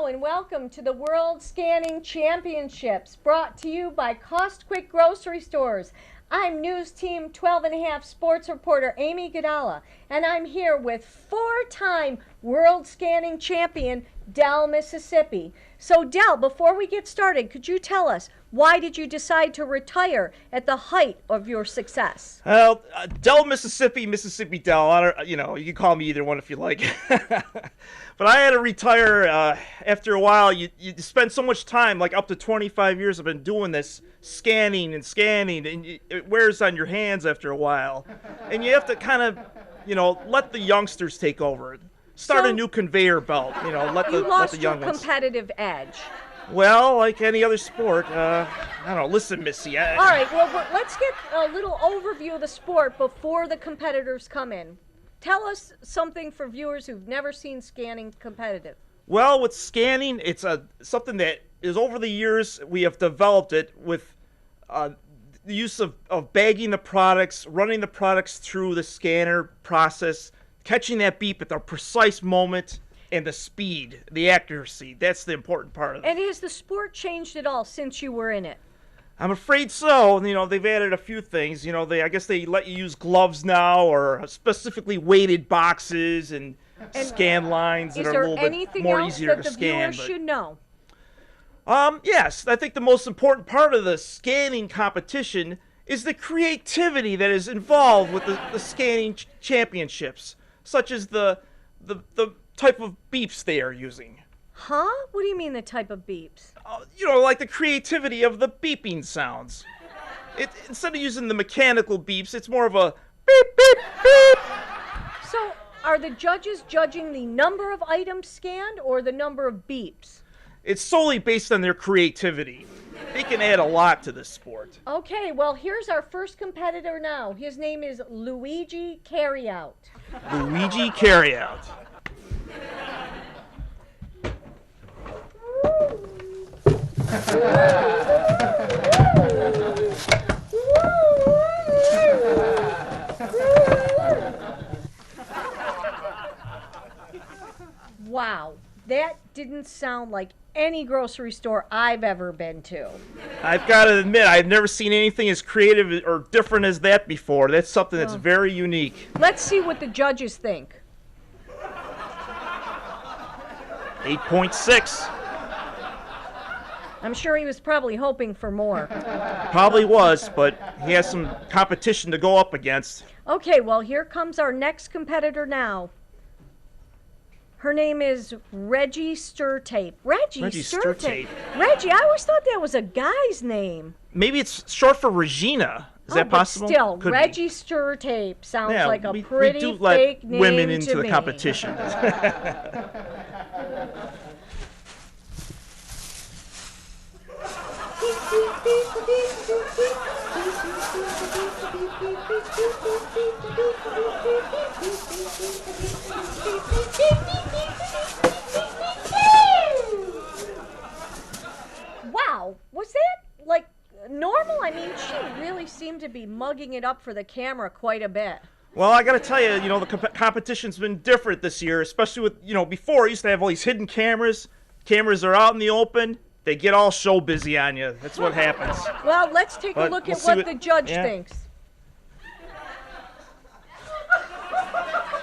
and welcome to the World Scanning Championships, brought to you by Cost Quick Grocery Stores. I'm News Team 12 and a half sports reporter Amy Godala, and I'm here with four-time World Scanning Champion Del Mississippi. So Del, before we get started, could you tell us, why did you decide to retire at the height of your success? Well, Del Mississippi, Mississippi Del. I don't, you can call me either one if you like. But I had to retire after a while. You spend so much time, like up to 25 years I've been doing this, scanning, and it wears on your hands after a while. And you have to kind of, let the youngsters take over. Start a new conveyor belt, let the young ones. You lost your competitive edge. Well, like any other sport, I don't know. Listen, Missy. All right, well, let's get a little overview of the sport before the competitors come in. Tell us something for viewers who've never seen scanning competitive. Well, with scanning, it's something that is over the years we have developed it with the use of bagging the products, running the products through the scanner process, catching that beep at the precise moment, and the speed, the accuracy. That's the important part of it. And has the sport changed at all since you were in it? I'm afraid so. They've added a few things. I guess they let you use gloves now, or specifically weighted boxes and scan lines that are a little bit more easier to scan. Is there anything else that the viewers should know? Yes, I think the most important part of the scanning competition is the creativity that is involved with the scanning championships, such as the type of beeps they are using. Huh? What do you mean the type of beeps? Like the creativity of the beeping sounds. Instead of using the mechanical beeps, it's more of a beep, beep, beep. So, are the judges judging the number of items scanned or the number of beeps? It's solely based on their creativity. They can add a lot to this sport. Okay, well, here's our first competitor now. His name is Luigi Carryout. Luigi Carryout. Wow, that didn't sound like any grocery store I've ever been to. I've got to admit, I've never seen anything as creative or different as that before. That's something that's very unique. Let's see what the judges think. 8.6. I'm sure he was probably hoping for more. Probably was, but he has some competition to go up against. Okay, well, here comes our next competitor now. Her name is Reggie Sturtape. Reggie Sturtape. Reggie, I always thought that was a guy's name. Maybe it's short for Regina. Is that possible? But still, Could Reggie be. Sturtape sounds like a we pretty do fake let name women into to the me. competition. Wow, was that like normal? I mean, she really seemed to be mugging it up for the camera quite a bit. Well, I got to tell you, the competition's been different this year, especially with, before, I used to have all these hidden cameras. Cameras are out in the open. They get all show busy on you. That's what happens. Well, let's take a look at what the judge thinks.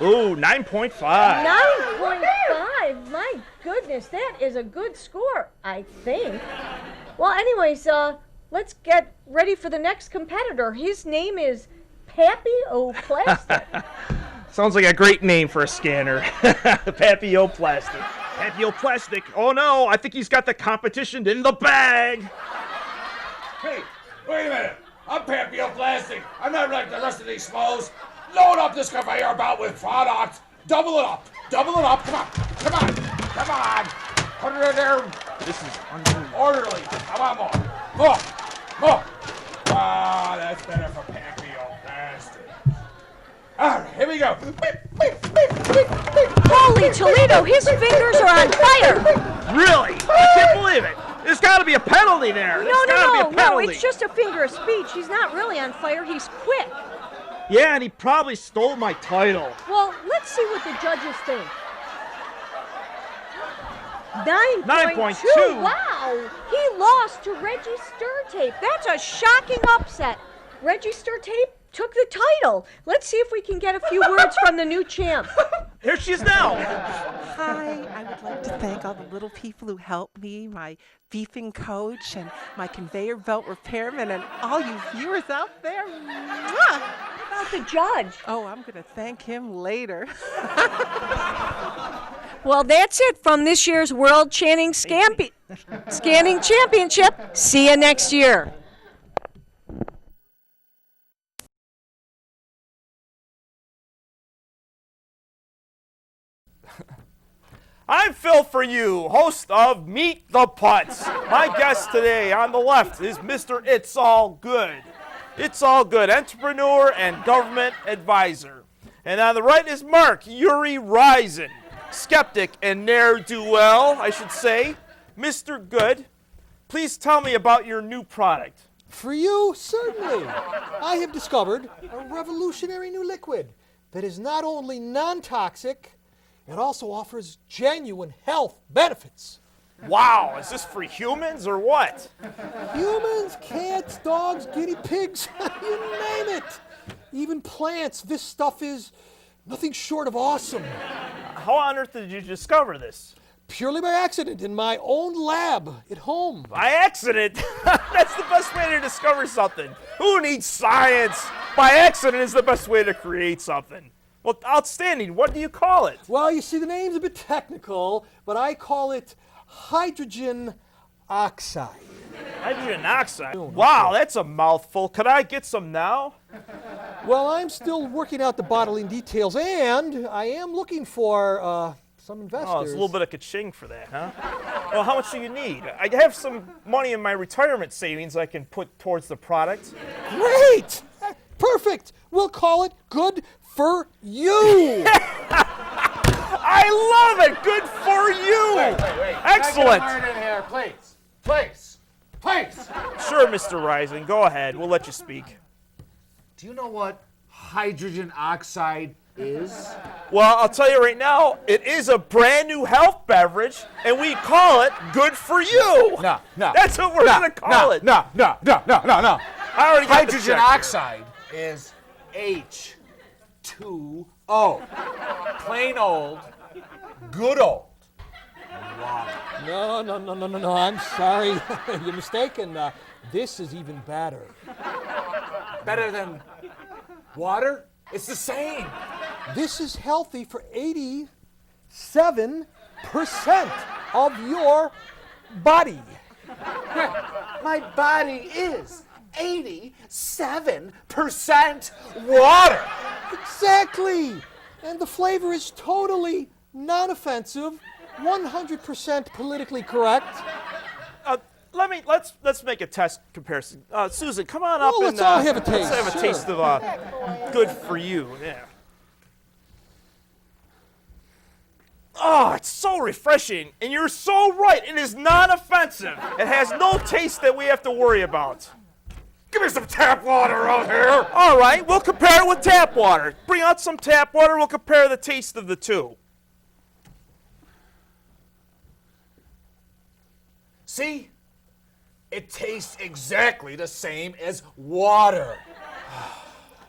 Ooh, 9.5. 9.5. My goodness, that is a good score, I think. Well, anyways, let's get ready for the next competitor. His name is Pappy O'Plastic. Sounds like a great name for a scanner. Pappy O'Plastic. Pappy O'Plastic. Oh no, I think he's got the competition in the bag. Hey, wait a minute. I'm Pappy O'Plastic. I'm not like the rest of these schmoes. Load up this conveyor belt with product. Double it up. Double it up. Come on. Come on. Come on. Put it in there. This is unbelievable. Orderly. Come on, more. More. More. Ah, that's better for Pappy O'Plastic. All right, here we go. Holy Toledo, his fingers are on fire. Really? I can't believe it. There's got to be a penalty there. No, it's just a figure of speech. He's not really on fire. He's quick. Yeah, and he probably stole my title. Well, let's see what the judges think. 9.2. 9.2. Wow. He lost to Reggie Sturtape. That's a shocking upset. Reggie Sturtape took the title. Let's see if we can get a few words from the new champ. Here she is now. Hi, I would like to thank all the little people who helped me, my beefing coach and my conveyor belt repairman and all you viewers out there. Mwah! How about the judge? Oh, I'm going to thank him later. Well, that's it from this year's World Scanning Championship. See you next year. I'm Phil for you, host of Meet the Putts. My guest today on the left is Mr. It's All Good. It's All Good, entrepreneur and government advisor. And on the right is Mark Yuri Risen, skeptic and ne'er-do-well, I should say. Mr. Good, please tell me about your new product. For you, certainly. I have discovered a revolutionary new liquid that is not only non-toxic, it also offers genuine health benefits. Wow, is this for humans or what? Humans, cats, dogs, guinea pigs, you name it. Even plants, this stuff is nothing short of awesome. How on earth did you discover this? Purely by accident in my own lab at home. By accident? That's the best way to discover something. Who needs science? By accident is the best way to create something. Well, outstanding. What do you call it? Well, you see, the name's a bit technical, but I call it hydrogen oxide. Hydrogen oxide. Wow, that's a mouthful. Could I get some now? Well, I'm still working out the bottling details, and I am looking for some investors. Oh, it's a little bit of ka-ching for that, huh? Well, how much do you need? I have some money in my retirement savings I can put towards the product. Great! Perfect! We'll call it Good for You! I love it! Good for you! Wait. Excellent! Can I get a word in here, please? Please! Sure, Mr. Rising. Go ahead. We'll let you speak. Do you know what hydrogen oxide is? Well, I'll tell you right now, it is a brand new health beverage, and we call it Good for You. No. That's what we're going to call it. No. I already got the Hydrogen check. oxide is H2O. Plain old, good old. No, I'm sorry. You're mistaken. This is even better. Better than water? It's the same. This is healthy for 87% of your body. My body is 87% water. Exactly. And the flavor is totally non-offensive, 100% politically correct. Let's make a test comparison. Susan, come on up Oh, and let's all have a taste, Let's have a sure. taste of Good for You. Yeah. Oh, it's so refreshing, and you're so right. It is non-offensive. It has no taste that we have to worry about. Give me some tap water out here. All right, we'll compare it with tap water. Bring out some tap water. We'll compare the taste of the two. See? It tastes exactly the same as water.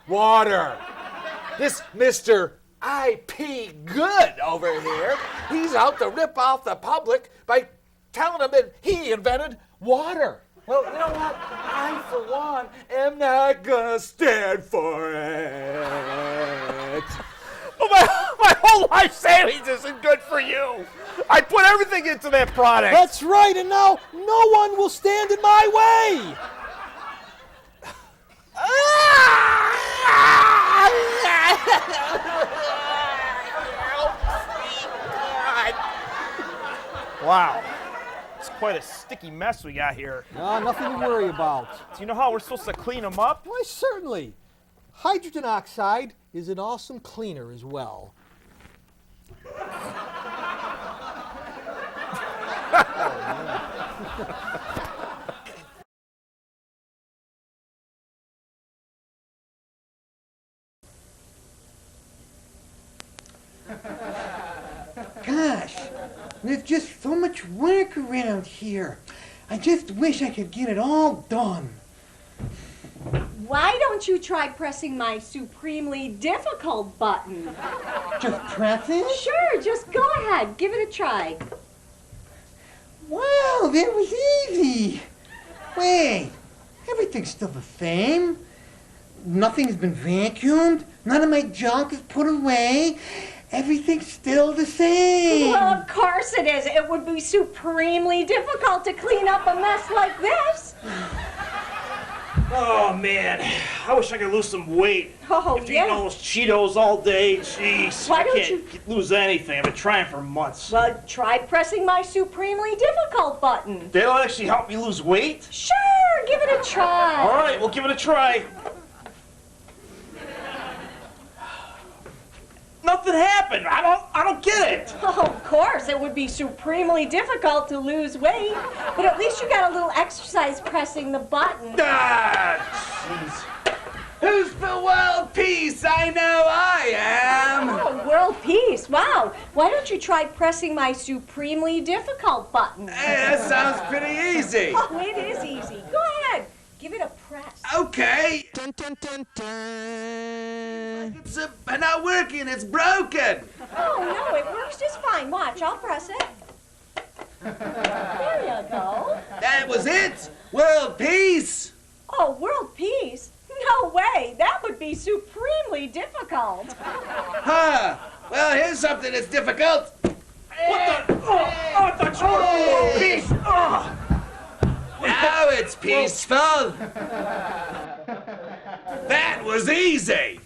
Water. This Mr. IP Good over here, he's out to rip off the public by telling them that he invented water. Well, you know what? I, for one, am not gonna stand for it. Oh, my whole life savings isn't good for you. I put everything into that product. That's right, and now no one will stand in my way. Wow. It's quite a sticky mess we got here. No, nothing to worry about. Do you know how we're supposed to clean them up? Why, certainly. Hydrogen oxide is an awesome cleaner as well. Gosh, There's just so much work around here. I just wish I could get it all done. Why don't you try pressing my supremely difficult button? Just press it? Sure, just go ahead. Give it a try. Wow, that was easy. Wait, everything's still the same. Nothing's been vacuumed. None of my junk is put away. Everything's still the same. Well, of course it is. It would be supremely difficult to clean up a mess like this. Oh man, I wish I could lose some weight. Oh, After eating all those Cheetos all day, jeez. Why I don't can't lose anything. I've been trying for months. Well, try pressing my supremely difficult button. That'll actually help me lose weight? Sure, give it a try. All right, we'll give it a try. Nothing happened. I don't get it. Oh, of course, it would be supremely difficult to lose weight, but at least you got a little exercise pressing the button. Ah, jeez. Who's for world peace? I know I am. Oh, world peace. Wow. Why don't you try pressing my supremely difficult button? Hey, that sounds pretty easy. Oh, it is easy. Go ahead. Give it a press. Okay. Dun, dun, dun, dun. It's not working. It's broken. Oh, no, it works just fine. Watch, I'll press it. There you go. That was it. World peace. Oh, world peace? No way. That would be supremely difficult. Huh. Well, here's something that's difficult. What the? Oh, I thought you were world peace. Oh. Now it's peaceful. That was easy.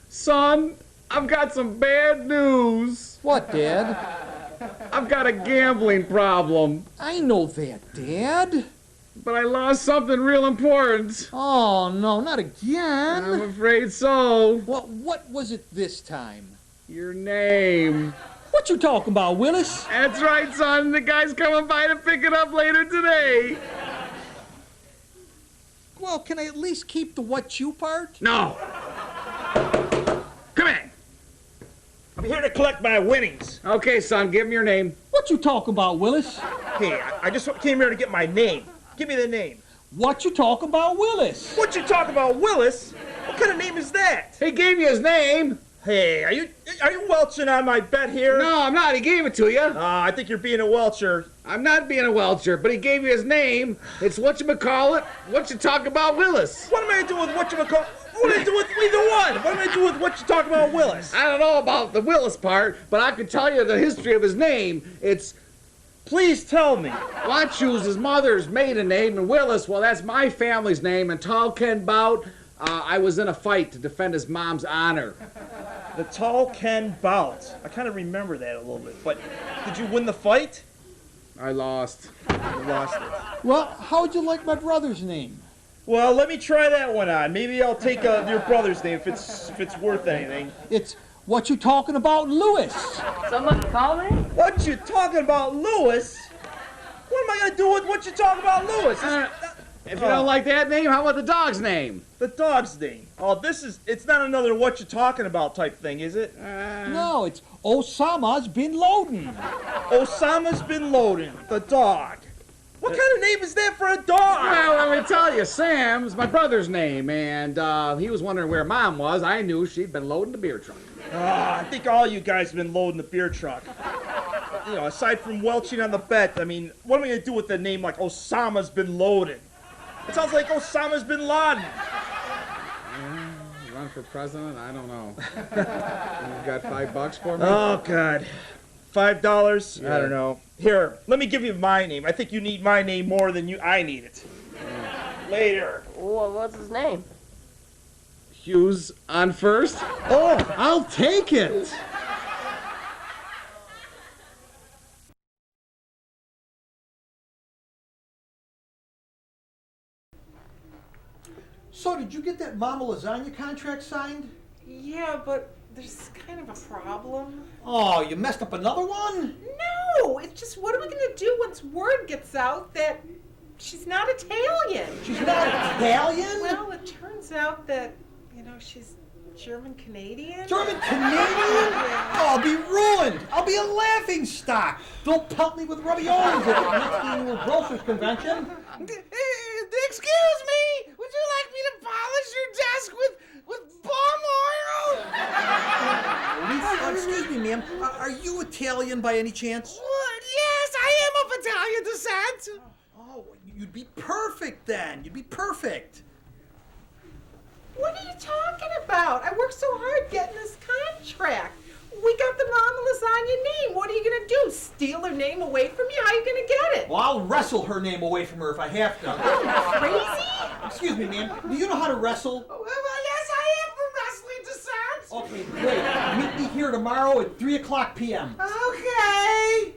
Son, I've got some bad news. What, Dad? I've got a gambling problem, I know that, Dad. but I lost something real important. Oh, no, not again. I'm afraid so. What was it this time? Your name. What you talking about, Willis? That's right, son. The guy's coming by to pick it up later today. Well, can I at least keep the what you part? No. Come in. I'm here to collect my winnings. Okay, son, give him your name. What you talking about, Willis? Hey, I just came here to get my name. Give me the name. What you talking about, Willis? What you talking about, Willis? What kind of name is that? He gave you his name. Hey, are you welching on my bet here? No, I'm not. He gave it to you. I think you're being a welcher. I'm not being a welcher, but he gave you his name. It's whatchamacallit. What you talk about, Willis? What am I gonna do with whatchamacallit? What am I do with either one? What am I do with what you talking about, Willis? I don't know about the Willis part, but I can tell you the history of his name. It's Please tell me. Wachu's his mother's maiden name, and Willis, well, that's my family's name. And Tall Ken Bout, I was in a fight to defend his mom's honor. The Tall Ken Bout. I kind of remember that a little bit. But did you win the fight? I lost. You lost it. Well, how'd you like my brother's name? Well, let me try that one on. Maybe I'll take your brother's name if it's worth anything. It's what you talking about, Lewis. Someone call me? What you talking about, Lewis? What am I gonna do with what you talking about, Lewis? If you don't like that name, how about the dog's name? The dog's name. Oh, it's not another what you talking about type thing, is it? No, it's Osama's bin Laden. Osama's bin Laden, the dog. What kind of name is that for a dog? Well, let me tell you, Sam's my brother's name, and he was wondering where Mom was. I knew she'd been loading the beer truck. I think all you guys have been loading the beer truck. You know, aside from welching on the bet, I mean, what am I going to do with a name like Osama's been loaded? It sounds like Osama's bin Laden. Run for president? I don't know. You got $5 for me? Oh, God. $5? Yeah. I don't know. Here, let me give you my name. I think you need my name more than I need it. Later. Well, what's his name? Hughes on first? Oh, I'll take it. So, did you get that Mama Lasagna contract signed? Yeah, but there's kind of a problem. Oh, you messed up another one? No, it's just what are we gonna do once word gets out that she's not Italian? She's not Italian? Well, it turns out that You know, she's German-Canadian. German-Canadian? Oh, I'll be ruined. I'll be a laughing stock. They'll pelt me with rubbiolis at the next annual grocers convention. Excuse me! Would you like me to polish your desk with palm oil? Excuse me, ma'am. Are you Italian by any chance? Yes, I am of Italian descent. Oh, you'd be perfect then. You'd be perfect. What are you talking about? I worked so hard getting this contract. We got the Mama Lasagna name. What are you going to do? Steal her name away from you? How are you going to get it? Well, I'll wrestle her name away from her if I have to. Crazy? Excuse me, ma'am. Do you know how to wrestle? Well, yes, I am from wrestling descent. Okay, great. Meet me here tomorrow at 3 o'clock p.m. Okay.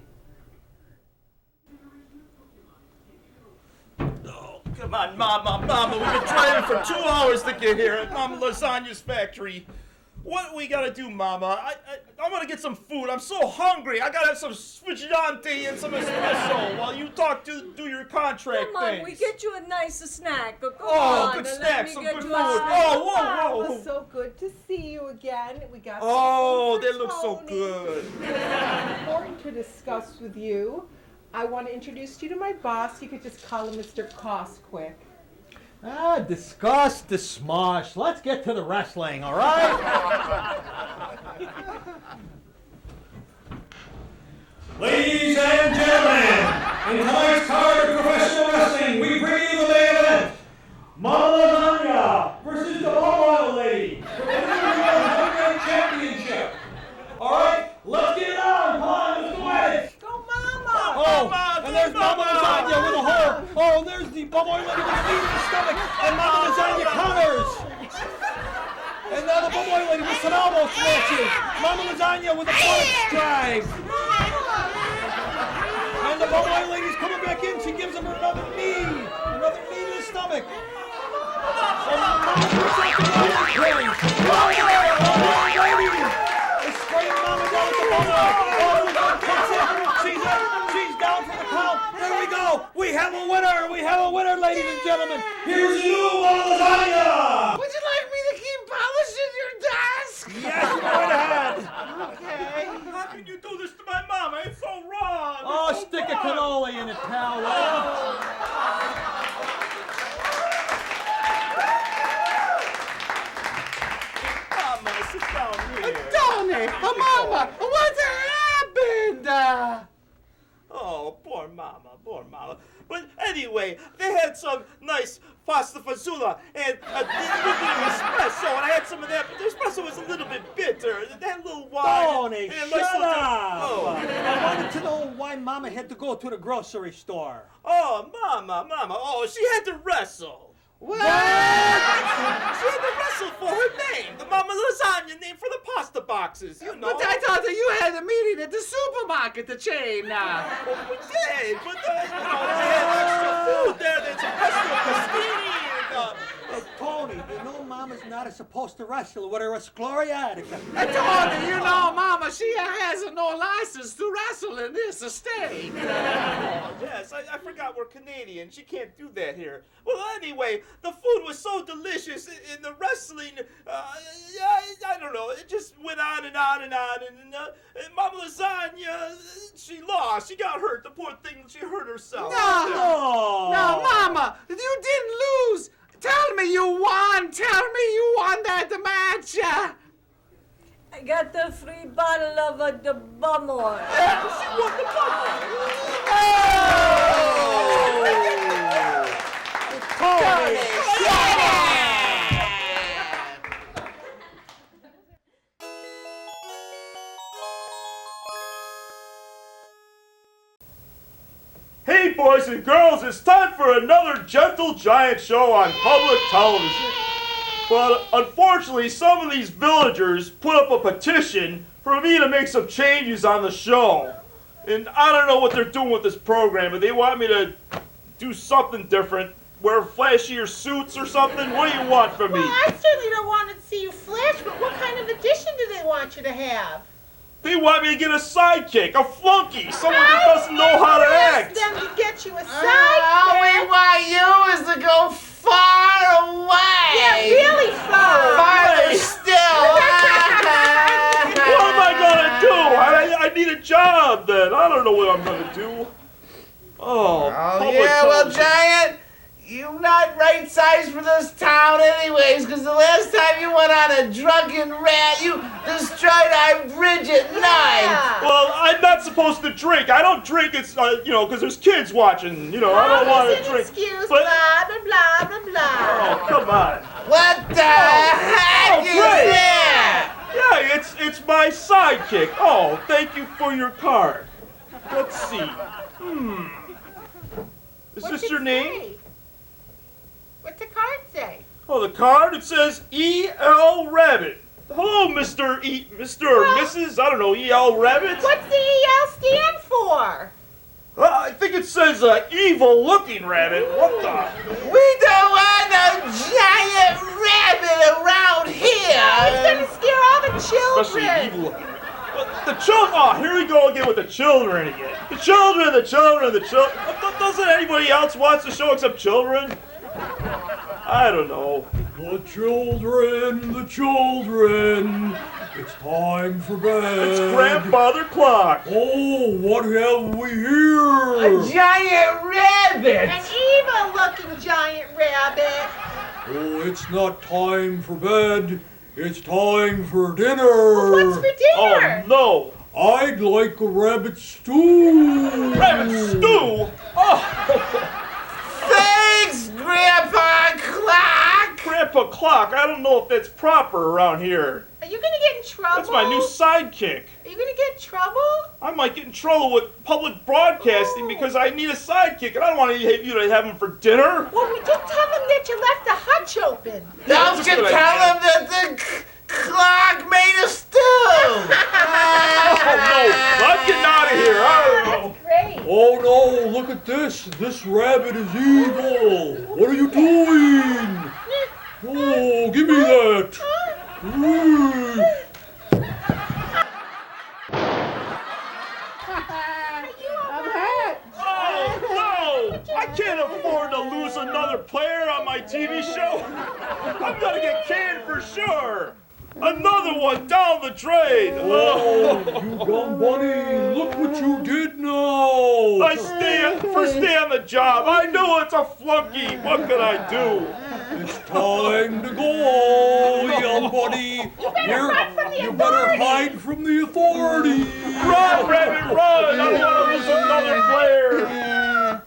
Oh, come on, Mama. We've been driving for 2 hours to get here at Mama Lasagna's factory. What we gotta do, Mama? I want to get some food. I'm so hungry. I gotta have some sfiggiante and some espresso while you do your contract Come on, things. we get you a nice snack. Go Oh, on, good and snack, let me some get good you food. a snack. Oh, It whoa. was so good to see you again. We got Oh, some they food look for so Tony. good. It's important to discuss with you. I want to introduce you to my boss. You could just call him Mr. Costquick. Discuss the smosh. Let's get to the wrestling, all right? Ladies and gentlemen, in tonight's card of professional wrestling, we bring you the main event. Mama Lasagna versus the Ball Lady for the Heavyweight Championship. All right, let's get it on. Come on, let's do it. Go, Mama! Oh, and there's Mama Lasagna with a hole. Oh, and there's the bubble lady with a knee in the stomach. And Mama Lasagna counters. And now the bubble lady with some elbow snatches. Mama Lasagna with a butt drive. And the bubble lady's coming back in. She gives him another knee to the stomach. And Mama Lasagna is spraying Mama down with the bubble. Oh, Lasagna kicks it. She's down for the count. There we go. We have a winner. We have a winner, ladies and gentlemen. Here's you, Mama Lasagna. Would you like me to keep polishing your desk? Yes, go right ahead. Okay. How can you do this to my mama? It's so wrong. Oh, It's so stick a wrong. cannoli in it, pal. Mama, sit down here. Tony, Mama, what happened? Oh, poor mama. But anyway, they had some nice pasta fazola and a little bit of espresso, and I had some of that, but the espresso was a little bit bitter. They had a little wine. Tony, and a shut nice little up. Oh. I wanted to know why Mama had to go to the grocery store. Oh, Mama. Oh, she had to wrestle. What? She had to wrestle for her name. The Mama Lasagna name for the pasta boxes, you know. But I thought that you had a meeting at the supermarket, the chain. Well, we did, but they had extra food there. There's some pesto pastini and Tony, you know Mama's not supposed to wrestle with her scleriatica. Tony, you know, Mama, she has no license to wrestle in this estate. yes, I forgot we're Canadian. She can't do that here. Well, anyway, the food was so delicious in the wrestling. I don't know. It just went on and on and on. And Mama Lasagna, she lost. She got hurt. The poor thing, she hurt herself. Oh. No, Mama, you didn't lose. Tell me you won. Tell me you won that match. I got the free bottle of the bum oil. She won the Hey, boys and girls, it's time for another Gentle Giant show on public television. But unfortunately, some of these villagers put up a petition for me to make some changes on the show. And I don't know what they're doing with this program, but they want me to do something different, wear flashier suits or something. What do you want from me? Well, I certainly don't want to see you flash, but what kind of addition do they want you to have? They want me to get a sidekick, a flunky, someone that doesn't know how to act. Them to get you a All sidekick. we want you is to go far away. Yeah, really far. Far don't know what I'm gonna do. Oh, public yeah, well, television. Giant, you're not right size for this town anyways, because the last time you went on a drunken rant, you destroyed our bridge at night. Well, I'm not supposed to drink. I don't drink. It's because there's kids watching. I don't want to drink. Excuse, But blah, blah, blah, blah, blah. oh, come on. What the heck is great. that? Yeah, it's my sidekick. Oh, thank you for your card. Let's see. Is What's this it your name? say? What's the card say? Oh, the card, it says E.L. Rabbit. Hello, Mr. or Mrs. I don't know, E.L. Rabbit. What's the EL stand for? I think it says evil-looking rabbit. What the? We don't want no giant rabbit around here. He's gonna scare all the Especially children. evil-looking. The children. Oh, here we go again with the children again. The children. Doesn't anybody else watch the show except children? I don't know. The children, it's time for bed. It's grandfather clock. Oh, what have we here? A giant rabbit. An evil-looking giant rabbit. Oh, it's not time for bed. It's time for dinner. What's for dinner? Oh no. I'd like a rabbit stew. Rabbit stew. Oh. Thanks, Grandpa Clock. Grandpa Clock. I don't know if that's proper around here. Are you gonna get in trouble? That's my new sidekick. Are you gonna get in trouble? I might get in trouble with public broadcasting because I need a sidekick, and I don't want you to have him for dinner. Well, we just tell them that you left the hutch open. Don't you tell him that the clock made a stew. Oh no! I'm getting out of here. I don't know. Great. Oh no, look at this. This rabbit is evil. What are you doing? Oh, give me that. Ooh. Oh no! I can't afford to lose another player on my TV show. I'm gonna get canned for sure. Another one down the drain. Oh, you dumb bunny. Look what you did now. I stay on the job. I know it's a flunky. What can I do? It's time to go, young buddy. You better hide from the authority. Run, Rabbit, run! I don't want to lose another player.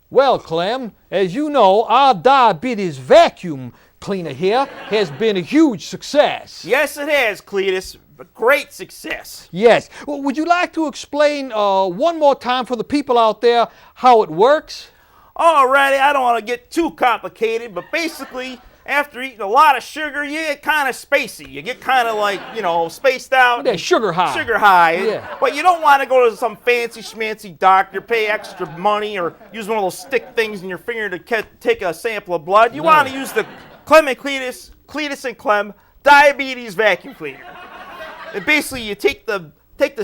Well, Clem, as you know, our diabetes vacuum cleaner here has been a huge success. Yes, it has, Cletus. A great success. Yes. Well, would you like to explain one more time for the people out there how it works? Alrighty, I don't want to get too complicated, but basically, after eating a lot of sugar, you get kind of spacey. You get kind of like, spaced out. Yeah, sugar high. Sugar high. Yeah. But you don't want to go to some fancy schmancy doctor, pay extra money, or use one of those stick things in your finger to take a sample of blood. You want to use the Clem and Cletus and Clem diabetes vacuum cleaner. And basically, you take the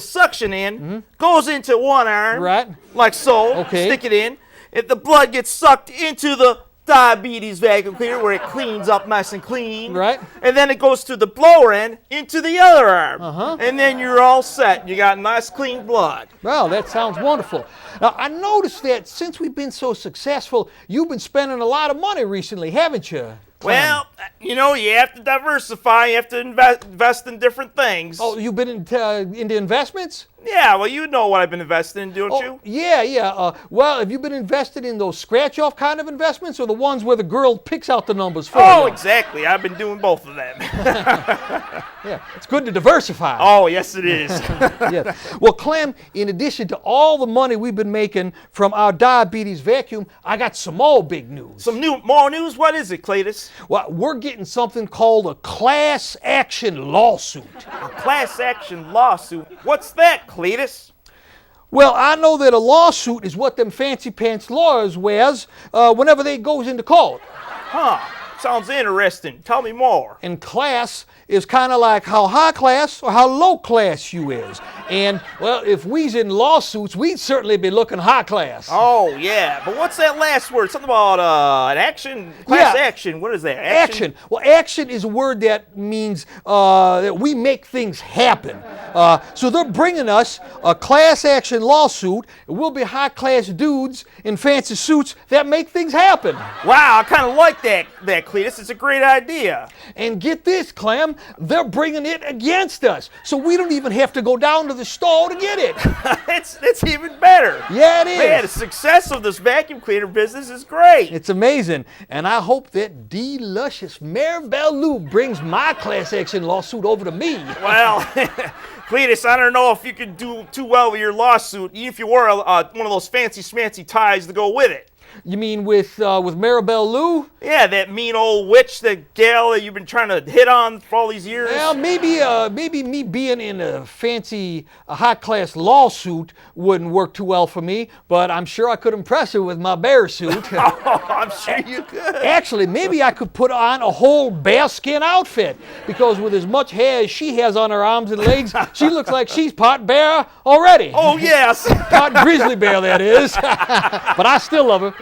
suction in, goes into one arm, Right. like so, Okay. stick it in. If the blood gets sucked into the diabetes vacuum cleaner where it cleans up nice and clean. Right. And then it goes to the blower end into the other arm. Uh-huh. And then you're all set. You got nice clean blood. Well, that sounds wonderful. Now, I noticed that since we've been so successful, you've been spending a lot of money recently, haven't you? Clem? Well, you have to diversify. You have to invest in different things. Oh, you've been into investments? Yeah, well, you know what I've been investing in, don't you? Yeah. Well, have you been invested in those scratch-off kind of investments or the ones where the girl picks out the numbers for you? Oh, exactly. I've been doing both of them. Yeah, it's good to diversify. Oh, yes, it is. Yeah. Well, Clem, in addition to all the money we've been making from our diabetes vacuum, I got some more big news. More news? What is it, Cletus? Well, we're getting something called a class action lawsuit. A class action lawsuit? What's that, Cletus? Well, I know that a lawsuit is what them fancy pants lawyers wears whenever they goes into court. Huh. Sounds interesting. Tell me more. And class is kind of like how high class or how low class you is. And, well, if we's in lawsuits, we'd certainly be looking high class. Oh, yeah. But what's that last word? Something about an action? Class action. What is that? Action. Well, action is a word that means that we make things happen. So they're bringing us a class action lawsuit, and we'll be high-class dudes in fancy suits that make things happen. Wow, I kind of like that, Cletus. It's a great idea. And get this, Clem, they're bringing it against us, so we don't even have to go down to the store to get it. That's even better. Yeah, it is. Man, the success of this vacuum cleaner business is great. It's amazing, and I hope that D-luscious Maribel Lou brings my class action lawsuit over to me. Well, Cletus, I don't know if you could do too well with your lawsuit, even if you wore one of those fancy schmancy ties to go with it. You mean with Maribel Lou? Yeah, that mean old witch, that gal that you've been trying to hit on for all these years. Well, maybe me being in a fancy, high-class lawsuit wouldn't work too well for me, but I'm sure I could impress her with my bear suit. Oh, I'm sure you could. Actually, maybe I could put on a whole bearskin outfit, because with as much hair as she has on her arms and legs, she looks like she's part bear already. Oh, yes. Part grizzly bear, that is. But I still love her.